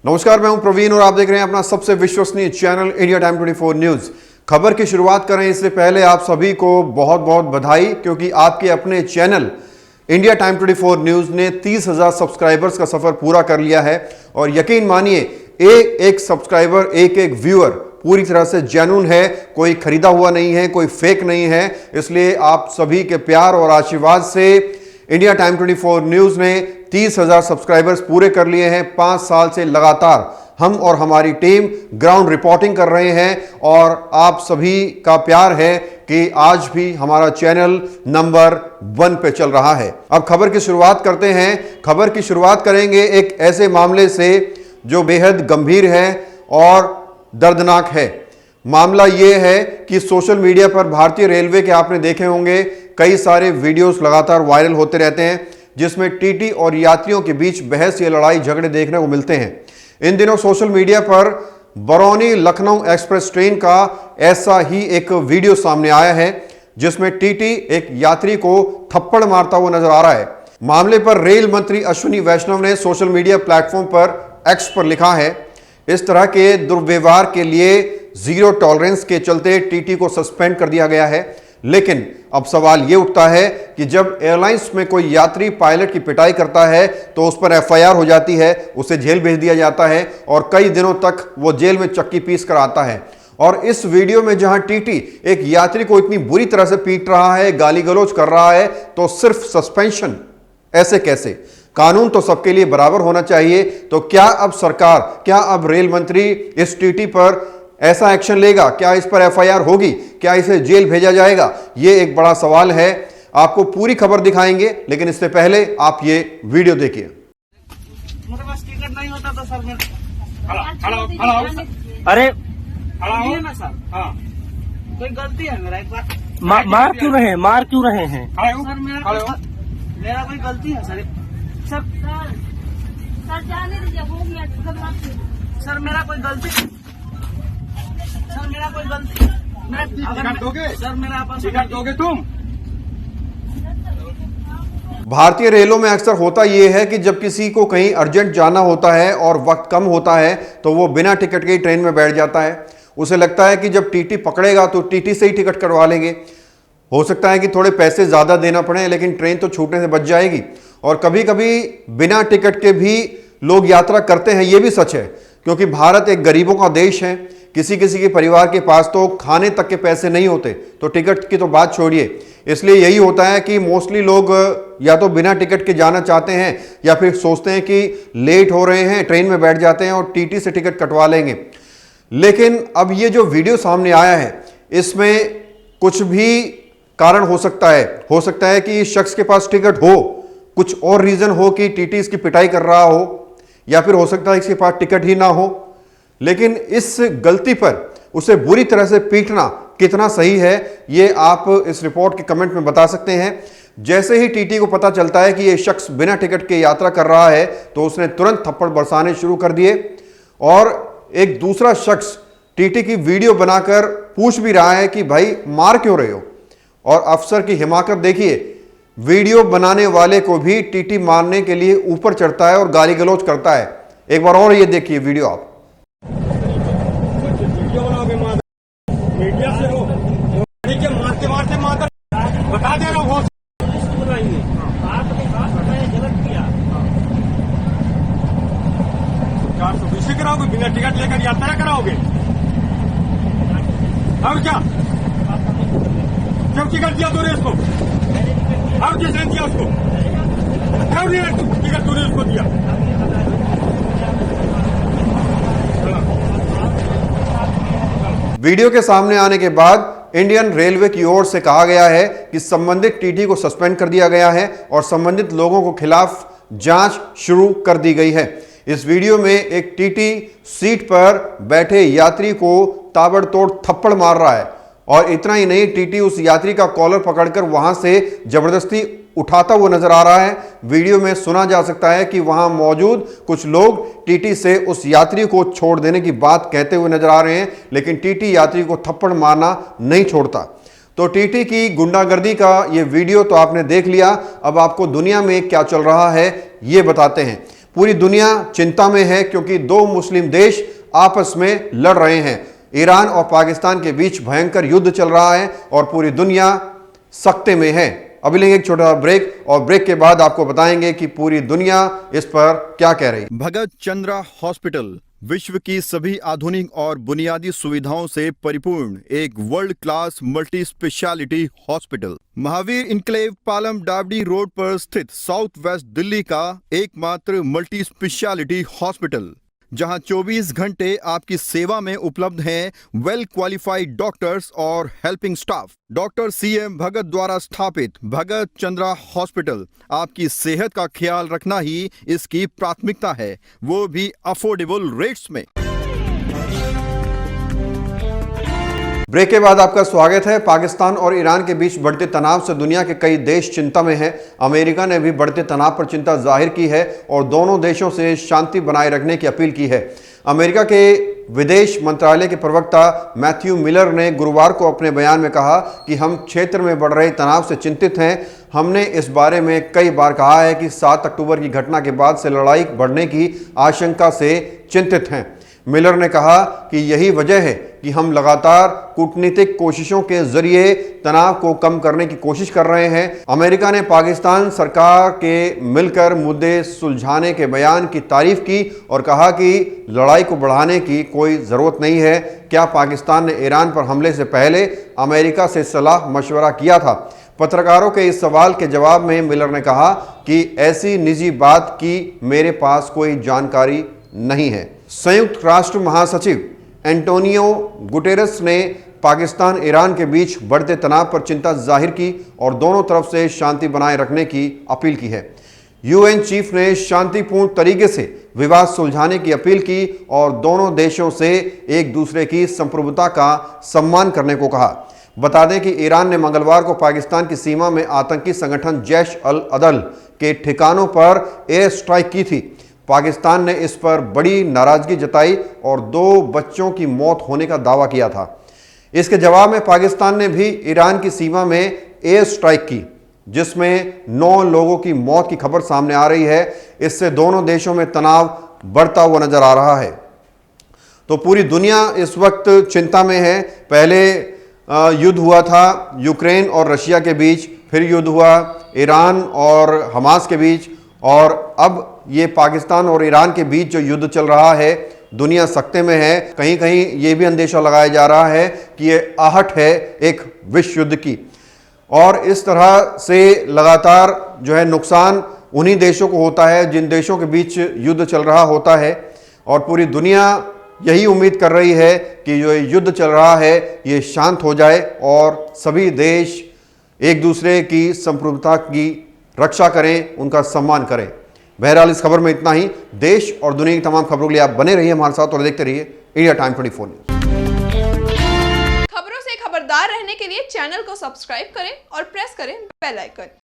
नमस्कार, मैं हूं प्रवीण और आप देख रहे हैं अपना सबसे विश्वसनीय चैनल इंडिया टाइम 24 न्यूज। खबर की शुरुआत करें इससे पहले आप सभी को बहुत बहुत बधाई, क्योंकि आपके अपने चैनल इंडिया टाइम 24 न्यूज ने 30,000 सब्सक्राइबर्स का सफर पूरा कर लिया है। और यकीन मानिए, एक सब्सक्राइबर, एक व्यूअर पूरी तरह से जेन्युइन है, कोई खरीदा हुआ नहीं है, कोई फेक नहीं है। इसलिए आप सभी के प्यार और आशीर्वाद से इंडिया टाइम 24 न्यूज ने 30,000 सब्सक्राइबर्स पूरे कर लिए हैं। 5 साल से लगातार हम और हमारी टीम ग्राउंड रिपोर्टिंग कर रहे हैं और आप सभी का प्यार है कि आज भी हमारा चैनल नंबर 1 पे चल रहा है। अब खबर की शुरुआत करते हैं। खबर की शुरुआत करेंगे एक ऐसे मामले से जो बेहद गंभीर है और दर्दनाक है। मामला यह है कि सोशल मीडिया पर भारतीय रेलवे के आपने देखे होंगे कई सारे वीडियोस लगातार वायरल होते रहते हैं, जिसमें टीटी और यात्रियों के बीच बहस या लड़ाई झगड़े देखने को मिलते हैं। इन दिनों सोशल मीडिया पर बरौनी लखनऊ एक्सप्रेस ट्रेन का ऐसा ही एक वीडियो सामने आया है, जिसमें टीटी एक यात्री को थप्पड़ मारता हुआ नजर आ रहा है। मामले पर रेल मंत्री अश्विनी वैष्णव ने सोशल मीडिया प्लेटफॉर्म पर एक्स पर लिखा है, इस तरह के दुर्व्यवहार के लिए जीरो टॉलरेंस के चलते टीटी को सस्पेंड कर दिया गया है। लेकिन अब सवाल यह उठता है कि जब एयरलाइंस में कोई यात्री पायलट की पिटाई करता है तो उस पर एफआईआर हो जाती है, उसे जेल भेज दिया जाता है और कई दिनों तक वो जेल में चक्की पीस कर आता है। और इस वीडियो में जहां टीटी एक यात्री को इतनी बुरी तरह से पीट रहा है, गाली गलौज कर रहा है, तो सिर्फ सस्पेंशन, ऐसे कैसे? कानून तो सबके लिए बराबर होना चाहिए। तो क्या अब सरकार, क्या अब रेल मंत्री इस टीटी पर ऐसा एक्शन लेगा? क्या इस पर एफआईआर होगी? क्या इसे जेल भेजा जाएगा? ये एक बड़ा सवाल है। आपको पूरी खबर दिखाएंगे, लेकिन इससे पहले आप ये वीडियो देखिए। मेरे पास टिकट नहीं होता तो सर अरे ना सर, कोई गलती है मेरा? एक बार मार क्यों रहे हैं सर, मेरा कोई गलती है सर? सर जाने दीजिए, हो गया। सर मेरा कोई गलती, सर मेरा कोई गलती, टिकट दोगे? सर मेरा आपस टिकट दोगे तुम? भारतीय रेलों में अक्सर होता यह है कि जब किसी को कहीं अर्जेंट जाना होता है और वक्त कम होता है तो वो बिना टिकट के ही ट्रेन में बैठ जाता है। उसे लगता है कि जब टीटी पकड़ेगा तो टीटी से ही टिकट करवा लेंगे। हो सकता है कि थोड़े पैसे ज़्यादा देना पड़े, लेकिन ट्रेन तो छूटने से बच जाएगी। और कभी कभी बिना टिकट के भी लोग यात्रा करते हैं, ये भी सच है, क्योंकि भारत एक गरीबों का देश है। किसी किसी के परिवार के पास तो खाने तक के पैसे नहीं होते, तो टिकट की तो बात छोड़िए। इसलिए यही होता है कि मोस्टली लोग या तो बिना टिकट के जाना चाहते हैं या फिर सोचते हैं कि लेट हो रहे हैं, ट्रेन में बैठ जाते हैं और टीटी से टिकट कटवा लेंगे। लेकिन अब ये जो वीडियो सामने आया है, इसमें कुछ भी कारण हो सकता है कि इस शख्स के पास टिकट हो, कुछ और रीजन हो कि टीटी इसकी पिटाई कर रहा हो, या फिर हो सकता है इसके पास टिकट ही ना हो। लेकिन इस गलती पर उसे बुरी तरह से पीटना कितना सही है, ये आप इस रिपोर्ट के कमेंट में बता सकते हैं। जैसे ही टीटी को पता चलता है कि ये शख्स बिना टिकट के यात्रा कर रहा है, तो उसने तुरंत थप्पड़ बरसाने शुरू कर दिए। और एक दूसरा शख्स टीटी की वीडियो बनाकर पूछ भी रहा है कि भाई मार क्यों रहे हो? और अफसर की हिमाकत देखिए, वीडियो बनाने वाले को भी टीटी मारने के लिए ऊपर चढ़ता है और गाली गलौज करता है। एक बार और ये देखिए वीडियो आप। मीडिया से हो मारते मारते माता बता दे रहा हूँ। कराओगे बिना टिकट लेकर यात्रा कराओगे? अब क्या जब टिकट दिया तूने इसको, अब किसने दिया उसको? टिकट तूने उसको दिया? वीडियो के सामने आने के बाद इंडियन रेलवे की ओर से कहा गया है कि संबंधित टीटी को सस्पेंड कर दिया गया है और संबंधित लोगों को खिलाफ जांच शुरू कर दी गई है। इस वीडियो में एक टीटी सीट पर बैठे यात्री को ताबड़तोड़ थप्पड़ मार रहा है, और इतना ही नहीं, टीटी उस यात्री का कॉलर पकड़कर वहां से जबरदस्ती उठाता हुआ नजर आ रहा है। वीडियो में सुना जा सकता है कि वहां मौजूद कुछ लोग टीटी से उस यात्री को छोड़ देने की बात कहते हुए नजर आ रहे हैं, लेकिन टीटी यात्री को थप्पड़ मारना नहीं छोड़ता। तो टीटी की गुंडागर्दी का ये वीडियो तो आपने देख लिया। अब आपको दुनिया में क्या चल रहा है ये बताते हैं। पूरी दुनिया चिंता में है क्योंकि दो मुस्लिम देश आपस में लड़ रहे हैं। ईरान और पाकिस्तान के बीच भयंकर युद्ध चल रहा है और पूरी दुनिया सख्ते में है। अभी लेंगे एक छोटा ब्रेक और ब्रेक के बाद आपको बताएंगे कि पूरी दुनिया इस पर क्या कह रही है। भगत चंद्रा हॉस्पिटल विश्व की सभी आधुनिक और बुनियादी सुविधाओं से परिपूर्ण एक world class multi speciality hospital, Mahavir enclave Palam Dabri road पर स्थित साउथ वेस्ट दिल्ली का एकमात्र मल्टी स्पेशलिटी हॉस्पिटल, जहां 24 घंटे आपकी सेवा में उपलब्ध हैं वेल क्वालिफाइड डॉक्टर्स और हेल्पिंग स्टाफ। डॉक्टर CM भगत द्वारा स्थापित भगत चंद्रा हॉस्पिटल आपकी सेहत का ख्याल रखना ही इसकी प्राथमिकता है, वो भी अफोर्डेबल रेट्स में। ब्रेक के बाद आपका स्वागत है। पाकिस्तान और ईरान के बीच बढ़ते तनाव से दुनिया के कई देश चिंता में हैं। अमेरिका ने भी बढ़ते तनाव पर चिंता जाहिर की है और दोनों देशों से शांति बनाए रखने की अपील की है। अमेरिका के विदेश मंत्रालय के प्रवक्ता मैथ्यू मिलर ने गुरुवार को अपने बयान में कहा कि हम क्षेत्र में बढ़ रहे तनाव से चिंतित हैं। हमने इस बारे में कई बार कहा है कि 7 अक्टूबर की घटना के बाद से लड़ाई बढ़ने की आशंका से चिंतित हैं। मिलर ने कहा कि यही वजह है कि हम लगातार कूटनीतिक कोशिशों के जरिए तनाव को कम करने की कोशिश कर रहे हैं। अमेरिका ने पाकिस्तान सरकार के मिलकर मुद्दे सुलझाने के बयान की तारीफ की और कहा कि लड़ाई को बढ़ाने की कोई ज़रूरत नहीं है। क्या पाकिस्तान ने ईरान पर हमले से पहले अमेरिका से सलाह मशवरा किया था? पत्रकारों के इस सवाल के जवाब में मिलर ने कहा कि ऐसी निजी बात की मेरे पास कोई जानकारी नहीं है। संयुक्त राष्ट्र महासचिव एंटोनियो गुटेरेस ने पाकिस्तान ईरान के बीच बढ़ते तनाव पर चिंता जाहिर की और दोनों तरफ से शांति बनाए रखने की अपील की है। UN चीफ ने शांतिपूर्ण तरीके से विवाद सुलझाने की अपील की और दोनों देशों से एक दूसरे की संप्रभुता का सम्मान करने को कहा। बता दें कि ईरान ने मंगलवार को पाकिस्तान की सीमा में आतंकी संगठन जैश अल अदल के ठिकानों पर एयर स्ट्राइक की थी। पाकिस्तान ने इस पर बड़ी नाराजगी जताई और 2 बच्चों की मौत होने का दावा किया था। इसके जवाब में पाकिस्तान ने भी ईरान की सीमा में एयर स्ट्राइक की, जिसमें 9 लोगों की मौत की खबर सामने आ रही है। इससे दोनों देशों में तनाव बढ़ता हुआ नजर आ रहा है। तो पूरी दुनिया इस वक्त चिंता में है। पहले युद्ध हुआ था यूक्रेन और रशिया के बीच, फिर युद्ध हुआ ईरान और हमास के बीच, और अब ये पाकिस्तान और ईरान के बीच जो युद्ध चल रहा है, दुनिया सख्ते में है। कहीं कहीं ये भी अंदेशा लगाया जा रहा है कि ये आहट है एक विश्व युद्ध की, और इस तरह से लगातार जो है नुकसान उन्हीं देशों को होता है जिन देशों के बीच युद्ध चल रहा होता है। और पूरी दुनिया यही उम्मीद कर रही है कि जो युद्ध चल रहा है ये शांत हो जाए और सभी देश एक दूसरे की संप्रभुता की रक्षा करें, उनका सम्मान करें। बहरहाल इस खबर में इतना ही। देश और दुनिया की तमाम खबरों के लिए आप बने रहिए हमारे साथ और देखते रहिए इंडिया टाइम 24 न्यूज। खबरों से खबरदार रहने के लिए चैनल को सब्सक्राइब करें और प्रेस करें बेल आइकन।